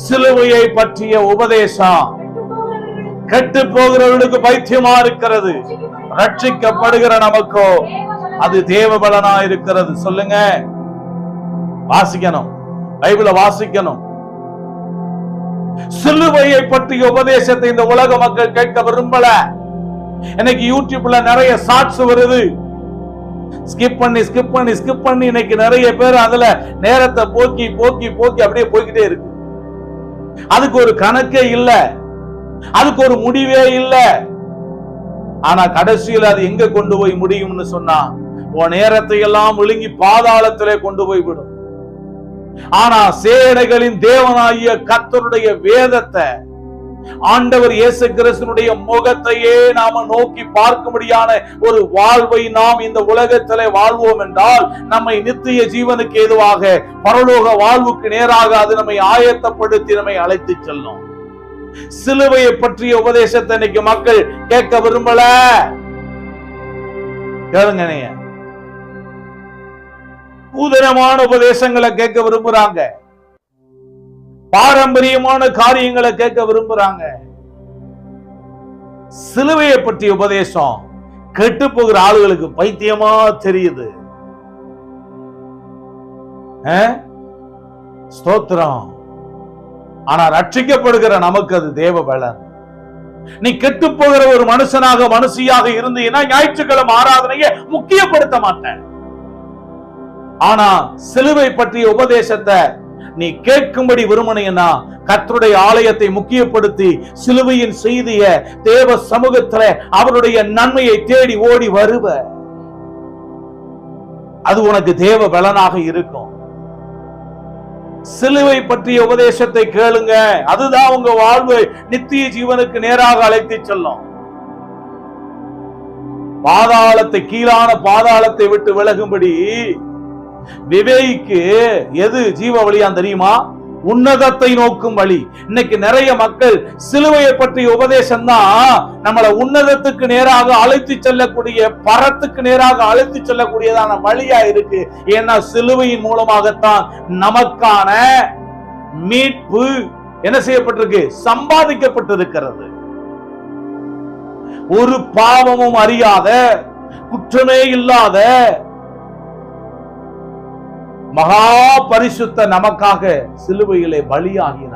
சிலுவையை பற்றிய உபதேசம் கெட்டு போகிறவர்களுக்கு பைத்தியமா இருக்கிறது, ரட்சிக்கப்படுகிற நமக்கோ அது தேவ பலனா இருக்கிறது. சொல்லுங்க, வாசிக்கணும், பைபிளை வாசிக்கணும். சிலுவையை பற்றிய உபதேசத்தை இந்த உலக மக்கள் கேட்க விரும்பல. இன்னைக்கு யூடியூப்ல நிறைய ஷார்ட்ஸ் வருது, ஸ்கிப் பண்ணி இன்னைக்கு நிறைய பேர் அதுல நேரத்தை போக்கி அப்படியே போய்கிட்டே இருக்கு. அதுக்கு ஒரு கணக்கே இல்ல, அதுக்கு ஒரு முடிவே இல்ல. ஆனா கடைசியில் அது எங்க கொண்டு போய் முடியும்னு சொன்னா, உன் நேரத்தை எல்லாம் விழுங்கி பாதாளத்திலே கொண்டு போய் விடும். ஆனா சேனைகளின் தேவனாகிய கர்த்தருடைய வேதத்தை, ஆண்டவர் இயேசு கிறிஸ்துவினுடைய முகத்தையே நாம நோக்கி பார்க்கும்படியான ஒரு வாழ்வை நாம் இந்த உலகத்திலே வாழ்வோம் என்றால், நம்மை நித்திய ஜீவனுக்கு ஏதுவாக பரலோக வாழ்வுக்கு நேராக அது நம்மை ஆயத்தப்படுத்தி நம்மை அழைத்து செல்லும். சிலுவையை பற்றிய உபதேசத்தை இன்னைக்கு மக்கள் கேட்க விரும்பல. கேளுங்க, பூதனமான உபதேசங்களை கேட்க விரும்புறாங்க, பாரம்பரியமான காரியங்களை கேட்க விரும்புறாங்க. சிலுவையை பற்றிய உபதேசம் கெட்டு போகிற ஆளுகளுக்கு பைத்தியமா தெரியுது. ஸ்தோத்திரம். ஆனா ரட்சிக்கப்படுகிற நமக்கு அது தேவ பலன். நீ கெட்டு போகிற ஒரு மனுஷனாக மனுஷியாக இருந்தீங்கன்னா ஞாயிற்றுக்கிழமை ஆராதனையை முக்கியப்படுத்த மாட்டேன். ஆனா சிலுவை பற்றிய உபதேசத்தை நீ கேட்கும்படி விரும்பினா கர்த்தருடைய ஆலயத்தை முக்கியப்படுத்தி சிலுவையின் செய்திய தேவ சமூகத்தில் அவருடைய நன்மையை தேடி ஓடி வருவ. அது உனக்கு தேவ பலனாக இருக்கும். சிலுவை பற்றிய உபதேசத்தை கேளுங்க, அதுதான் உங்க வாழ்வு நித்திய ஜீவனுக்கு நேராக அழைத்து செல்லும். பாதாளத்தை, கீழான பாதாளத்தை விட்டு விலகும்படி விவேகிக்கு எது ஜீவ வழியான் தெரியுமா? உன்னதத்தை நோக்கும் வழி. இன்னைக்கு நிறைய மக்கள் சிலுவையை பற்றிய உபதேசம் தான் நம்மளை உன்னதத்துக்கு நேராக அழைத்து செல்லக்கூடிய, பரத்துக்கு நேராக அழைத்து செல்லக்கூடியதான வழியா இருக்கு. ஏன்னா சிலுவையின் மூலமாகத்தான் நமக்கான மீட்பு என்ன செய்யப்பட்டிருக்கு? சம்பாதிக்கப்பட்டிருக்கிறது. ஒரு பாவமும் அறியாத, குற்றமே இல்லாத மகா பரிசுத்த நமக்காக சிலுவையிலே பலியாகினார்.